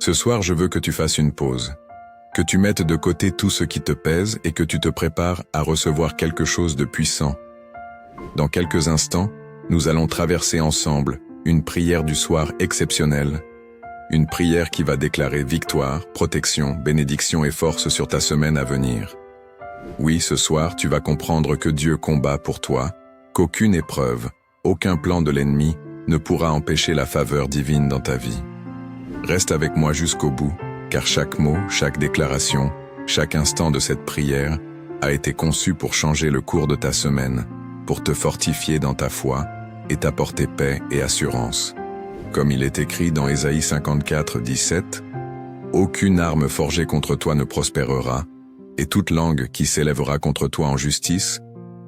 Ce soir, je veux que tu fasses une pause, que tu mettes de côté tout ce qui te pèse et que tu te prépares à recevoir quelque chose de puissant. Dans quelques instants, nous allons traverser ensemble une prière du soir exceptionnelle, une prière qui va déclarer victoire, protection, bénédiction et force sur ta semaine à venir. Oui, ce soir, tu vas comprendre que Dieu combat pour toi, qu'aucune épreuve, aucun plan de l'ennemi ne pourra empêcher la faveur divine dans ta vie. Reste avec moi jusqu'au bout, car chaque mot, chaque déclaration, chaque instant de cette prière a été conçu pour changer le cours de ta semaine, pour te fortifier dans ta foi et t'apporter paix et assurance. Comme il est écrit dans Ésaïe 54, 17, « Aucune arme forgée contre toi ne prospérera, et toute langue qui s'élèvera contre toi en justice,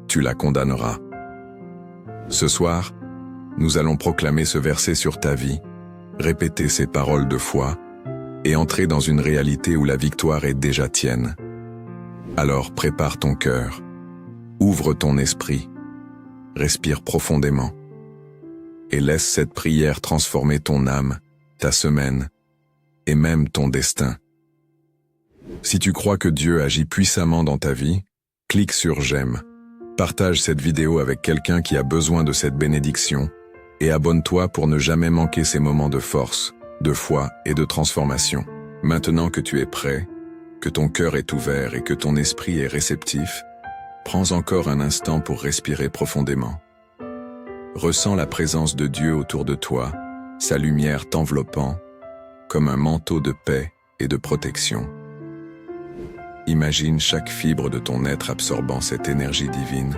tu la condamneras. » Ce soir, nous allons proclamer ce verset sur ta vie, répéter ces paroles de foi et entrer dans une réalité où la victoire est déjà tienne. Alors prépare ton cœur, ouvre ton esprit, respire profondément et laisse cette prière transformer ton âme, ta semaine et même ton destin. Si tu crois que Dieu agit puissamment dans ta vie, clique sur j'aime, partage cette vidéo avec quelqu'un qui a besoin de cette bénédiction et abonne-toi pour ne jamais manquer ces moments de force, de foi et de transformation. Maintenant que tu es prêt, que ton cœur est ouvert et que ton esprit est réceptif, prends encore un instant pour respirer profondément. Ressens la présence de Dieu autour de toi, sa lumière t'enveloppant, comme un manteau de paix et de protection. Imagine chaque fibre de ton être absorbant cette énergie divine,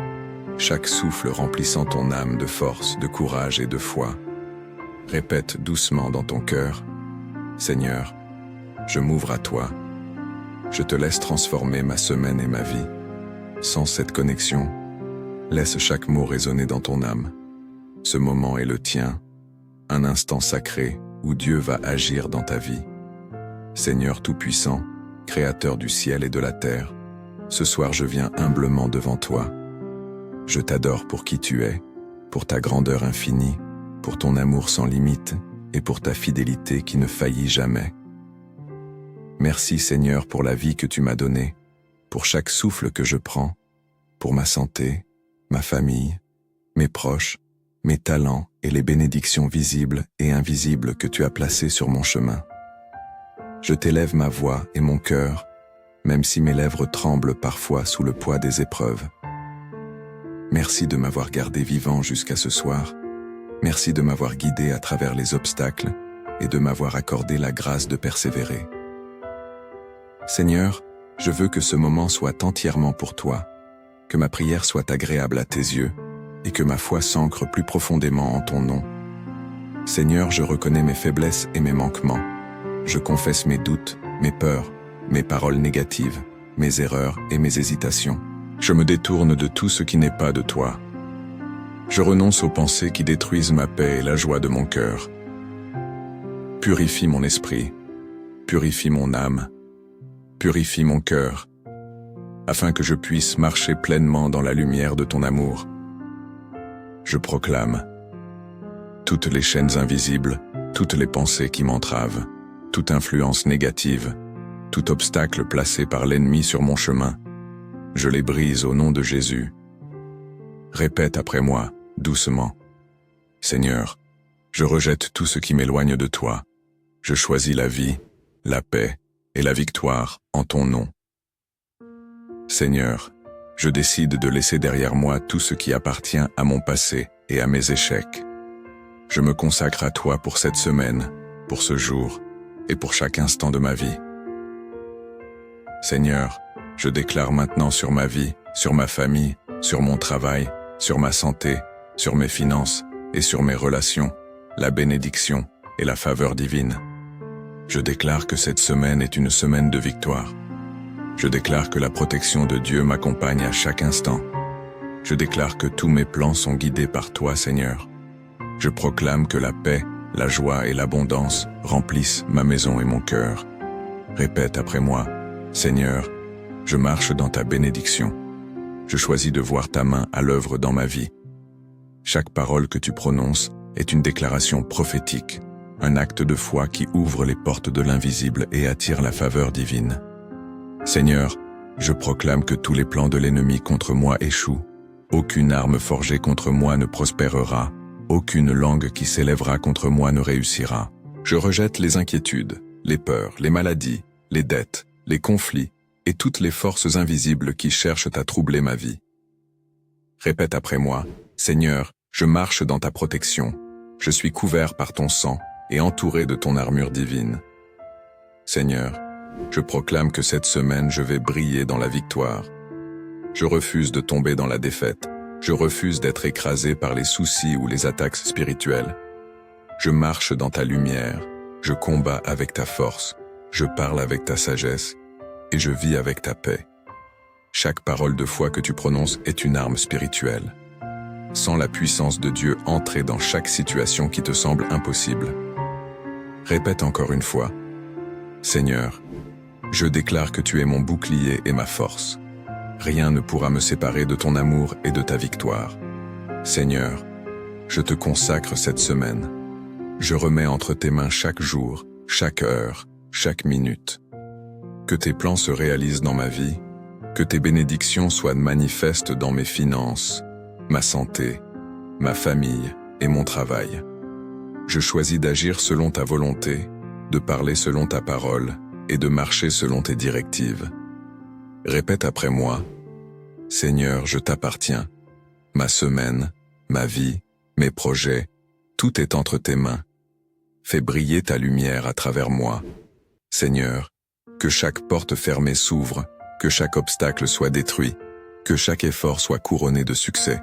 chaque souffle remplissant ton âme de force, de courage et de foi. Répète doucement dans ton cœur, « Seigneur, je m'ouvre à toi. Je te laisse transformer ma semaine et ma vie. Sans cette connexion, laisse chaque mot résonner dans ton âme. Ce moment est le tien, un instant sacré où Dieu va agir dans ta vie. Seigneur Tout-Puissant, Créateur du ciel et de la terre, ce soir je viens humblement devant toi. Je t'adore pour qui tu es, pour ta grandeur infinie, pour ton amour sans limite et pour ta fidélité qui ne faillit jamais. Merci Seigneur pour la vie que tu m'as donnée, pour chaque souffle que je prends, pour ma santé, ma famille, mes proches, mes talents et les bénédictions visibles et invisibles que tu as placées sur mon chemin. Je t'élève ma voix et mon cœur, même si mes lèvres tremblent parfois sous le poids des épreuves. Merci de m'avoir gardé vivant jusqu'à ce soir. Merci de m'avoir guidé à travers les obstacles et de m'avoir accordé la grâce de persévérer. Seigneur, je veux que ce moment soit entièrement pour toi, que ma prière soit agréable à tes yeux et que ma foi s'ancre plus profondément en ton nom. Seigneur, je reconnais mes faiblesses et mes manquements. Je confesse mes doutes, mes peurs, mes paroles négatives, mes erreurs et mes hésitations. Je me détourne de tout ce qui n'est pas de toi. Je renonce aux pensées qui détruisent ma paix et la joie de mon cœur. Purifie mon esprit, purifie mon âme, purifie mon cœur, afin que je puisse marcher pleinement dans la lumière de ton amour. Je proclame toutes les chaînes invisibles, toutes les pensées qui m'entravent, toute influence négative, tout obstacle placé par l'ennemi sur mon chemin, je les brise au nom de Jésus. Répète après moi, doucement. Seigneur, je rejette tout ce qui m'éloigne de toi. Je choisis la vie, la paix et la victoire en ton nom. Seigneur, je décide de laisser derrière moi tout ce qui appartient à mon passé et à mes échecs. Je me consacre à toi pour cette semaine, pour ce jour et pour chaque instant de ma vie. Seigneur, je déclare maintenant sur ma vie, sur ma famille, sur mon travail, sur ma santé, sur mes finances et sur mes relations, la bénédiction et la faveur divine. Je déclare que cette semaine est une semaine de victoire. Je déclare que la protection de Dieu m'accompagne à chaque instant. Je déclare que tous mes plans sont guidés par toi, Seigneur. Je proclame que la paix, la joie et l'abondance remplissent ma maison et mon cœur. Répète après moi, Seigneur, je marche dans ta bénédiction. Je choisis de voir ta main à l'œuvre dans ma vie. Chaque parole que tu prononces est une déclaration prophétique. un acte de foi qui ouvre les portes de l'invisible et attire la faveur divine. Seigneur, je proclame que tous les plans de l'ennemi contre moi échouent. Aucune arme forgée contre moi ne prospérera. Aucune langue qui s'élèvera contre moi ne réussira. Je rejette les inquiétudes, les peurs, les maladies, les dettes, les conflits et toutes les forces invisibles qui cherchent à troubler ma vie. Répète après moi, Seigneur, je marche dans ta protection. Je suis couvert par ton sang et entouré de ton armure divine. Seigneur, je proclame que cette semaine je vais briller dans la victoire. Je refuse de tomber dans la défaite. Je refuse d'être écrasé par les soucis ou les attaques spirituelles. Je marche dans ta lumière. Je combats avec ta force. Je parle avec ta sagesse. Et je vis avec ta paix. Chaque parole de foi que tu prononces est une arme spirituelle. Sens la puissance de Dieu entrer dans chaque situation qui te semble impossible. Répète encore une fois. Seigneur, je déclare que tu es mon bouclier et ma force. Rien ne pourra me séparer de ton amour et de ta victoire. Seigneur, je te consacre cette semaine. Je remets entre tes mains chaque jour, chaque heure, chaque minute. Que tes plans se réalisent dans ma vie, que tes bénédictions soient manifestes dans mes finances, ma santé, ma famille et mon travail. Je choisis d'agir selon ta volonté, de parler selon ta parole et de marcher selon tes directives. Répète après moi, Seigneur, je t'appartiens. Ma semaine, ma vie, mes projets, tout est entre tes mains. Fais briller ta lumière à travers moi. Seigneur, que chaque porte fermée s'ouvre, que chaque obstacle soit détruit, que chaque effort soit couronné de succès.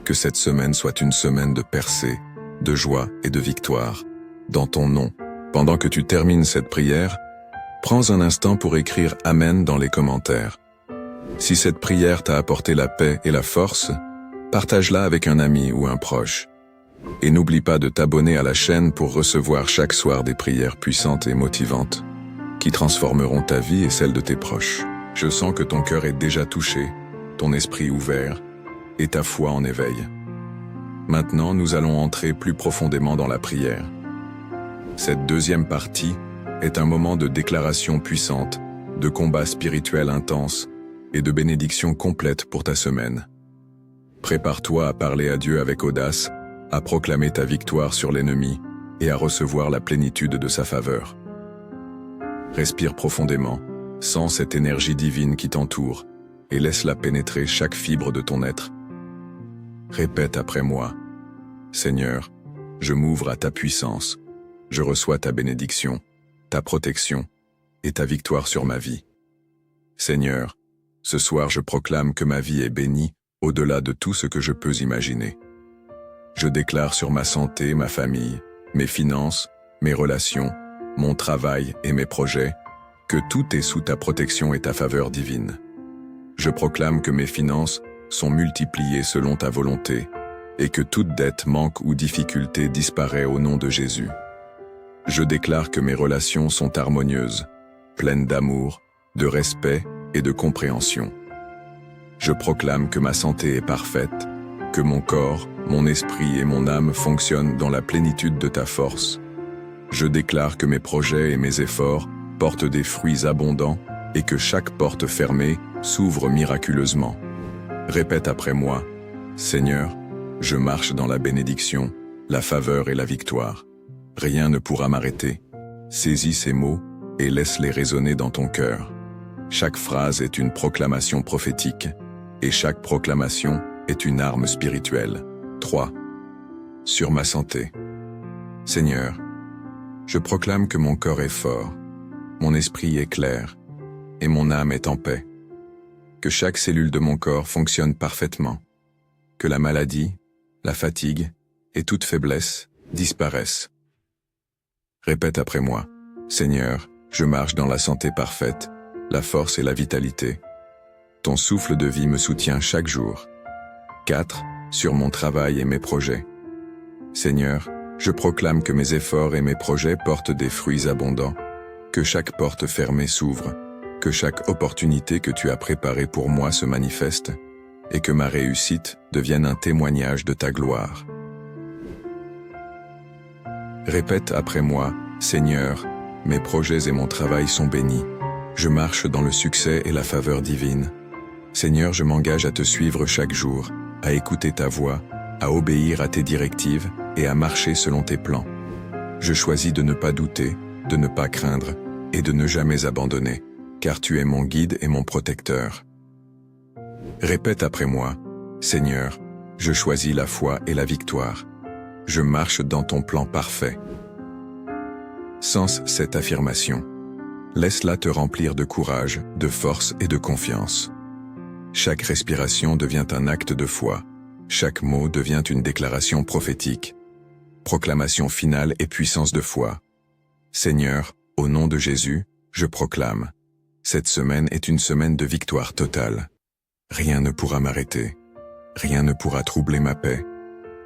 Que cette semaine soit une semaine de percée, de joie et de victoire. Dans ton nom, pendant que tu termines cette prière, prends un instant pour écrire « Amen » dans les commentaires. Si cette prière t'a apporté la paix et la force, partage-la avec un ami ou un proche. Et n'oublie pas de t'abonner à la chaîne pour recevoir chaque soir des prières puissantes et motivantes qui transformeront ta vie et celle de tes proches. Je sens que ton cœur est déjà touché, ton esprit ouvert et ta foi en éveil. Maintenant, nous allons entrer plus profondément dans la prière. Cette deuxième partie est un moment de déclaration puissante, de combat spirituel intense et de bénédiction complète pour ta semaine. Prépare-toi à parler à Dieu avec audace, à proclamer ta victoire sur l'ennemi et à recevoir la plénitude de sa faveur. Respire profondément, sens cette énergie divine qui t'entoure et laisse-la pénétrer chaque fibre de ton être. Répète après moi, Seigneur, je m'ouvre à ta puissance, je reçois ta bénédiction, ta protection et ta victoire sur ma vie. Seigneur, ce soir je proclame que ma vie est bénie au-delà de tout ce que je peux imaginer. Je déclare sur ma santé, ma famille, mes finances, mes relations, mon travail et mes projets, que tout est sous ta protection et ta faveur divine. Je proclame que mes finances sont multipliées selon ta volonté et que toute dette, manque ou difficulté disparaît au nom de Jésus. Je déclare que mes relations sont harmonieuses, pleines d'amour, de respect et de compréhension. Je proclame que ma santé est parfaite, que mon corps, mon esprit et mon âme fonctionnent dans la plénitude de ta force. Je déclare que mes projets et mes efforts portent des fruits abondants et que chaque porte fermée s'ouvre miraculeusement. Répète après moi, Seigneur, je marche dans la bénédiction, la faveur et la victoire. Rien ne pourra m'arrêter. Saisis ces mots et laisse-les résonner dans ton cœur. Chaque phrase est une proclamation prophétique et chaque proclamation est une arme spirituelle. 3. Sur ma santé. Seigneur, je proclame que mon corps est fort, mon esprit est clair et mon âme est en paix. Que chaque cellule de mon corps fonctionne parfaitement. Que la maladie, la fatigue et toute faiblesse disparaissent. Répète après moi, Seigneur, je marche dans la santé parfaite, la force et la vitalité. Ton souffle de vie me soutient chaque jour. 4. Sur mon travail et mes projets. Seigneur, je proclame que mes efforts et mes projets portent des fruits abondants, que chaque porte fermée s'ouvre, que chaque opportunité que tu as préparée pour moi se manifeste, et que ma réussite devienne un témoignage de ta gloire. Répète après moi, Seigneur, mes projets et mon travail sont bénis. Je marche dans le succès et la faveur divine. Seigneur, je m'engage à te suivre chaque jour, à écouter ta voix, à obéir à tes directives et à marcher selon tes plans. Je choisis de ne pas douter, de ne pas craindre et de ne jamais abandonner, car tu es mon guide et mon protecteur. Répète après moi, Seigneur, je choisis la foi et la victoire. Je marche dans ton plan parfait. Sens cette affirmation. Laisse-la te remplir de courage, de force et de confiance. Chaque respiration devient un acte de foi. Chaque mot devient une déclaration prophétique. Proclamation finale et puissance de foi. Seigneur, au nom de Jésus, je proclame. Cette semaine est une semaine de victoire totale. Rien ne pourra m'arrêter. Rien ne pourra troubler ma paix.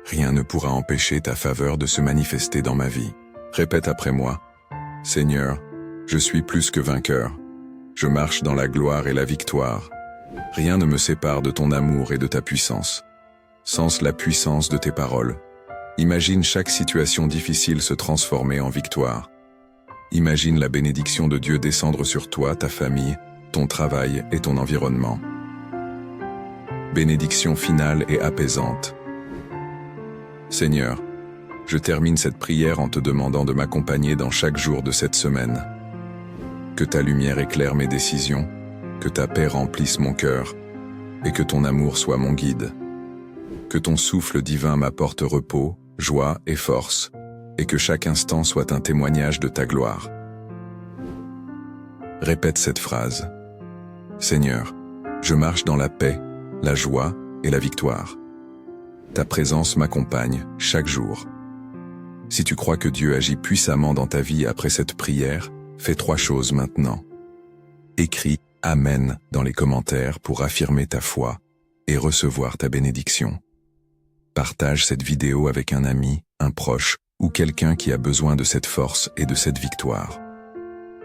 Rien ne pourra empêcher ta faveur de se manifester dans ma vie. Répète après moi. Seigneur, je suis plus que vainqueur. Je marche dans la gloire et la victoire. Rien ne me sépare de ton amour et de ta puissance. Sens la puissance de tes paroles. Imagine chaque situation difficile se transformer en victoire. Imagine la bénédiction de Dieu descendre sur toi, ta famille, ton travail et ton environnement. Bénédiction finale et apaisante. Seigneur, je termine cette prière en te demandant de m'accompagner dans chaque jour de cette semaine. Que ta lumière éclaire mes décisions, que ta paix remplisse mon cœur, et que ton amour soit mon guide. Que ton souffle divin m'apporte repos, joie et force, et que chaque instant soit un témoignage de ta gloire. Répète cette phrase. Seigneur, je marche dans la paix, la joie et la victoire. Ta présence m'accompagne chaque jour. Si tu crois que Dieu agit puissamment dans ta vie après cette prière, fais 3 choses maintenant. Écris « Amen » dans les commentaires pour affirmer ta foi et recevoir ta bénédiction. Partage cette vidéo avec un ami, un proche ou quelqu'un qui a besoin de cette force et de cette victoire.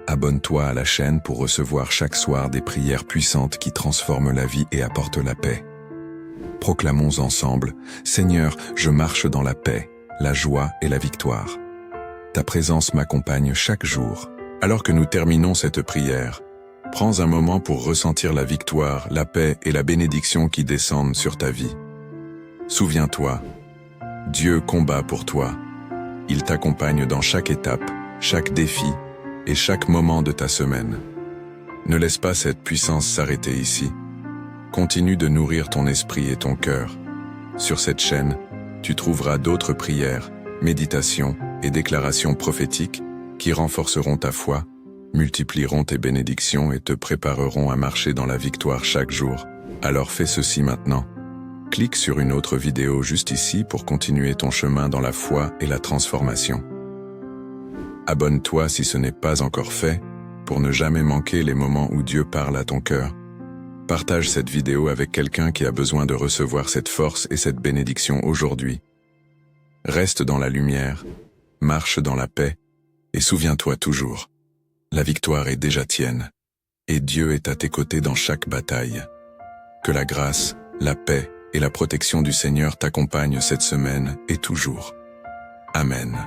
Abonne-toi à la chaîne pour recevoir chaque soir des prières puissantes qui transforment la vie et apportent la paix. Proclamons ensemble, Seigneur, je marche dans la paix, la joie et la victoire. Ta présence m'accompagne chaque jour. Alors que nous terminons cette prière, prends un moment pour ressentir la victoire, la paix et la bénédiction qui descendent sur ta vie. Souviens-toi, Dieu combat pour toi. Il t'accompagne dans chaque étape, chaque défi et chaque moment de ta semaine. Ne laisse pas cette puissance s'arrêter ici. Continue de nourrir ton esprit et ton cœur. Sur cette chaîne, tu trouveras d'autres prières, méditations et déclarations prophétiques qui renforceront ta foi, multiplieront tes bénédictions et te prépareront à marcher dans la victoire chaque jour. Alors fais ceci maintenant. Clique sur une autre vidéo juste ici pour continuer ton chemin dans la foi et la transformation. Abonne-toi si ce n'est pas encore fait, pour ne jamais manquer les moments où Dieu parle à ton cœur. Partage cette vidéo avec quelqu'un qui a besoin de recevoir cette force et cette bénédiction aujourd'hui. Reste dans la lumière, marche dans la paix, et souviens-toi toujours, la victoire est déjà tienne, et Dieu est à tes côtés dans chaque bataille. Que la grâce, la paix et la protection du Seigneur t'accompagnent cette semaine et toujours. Amen.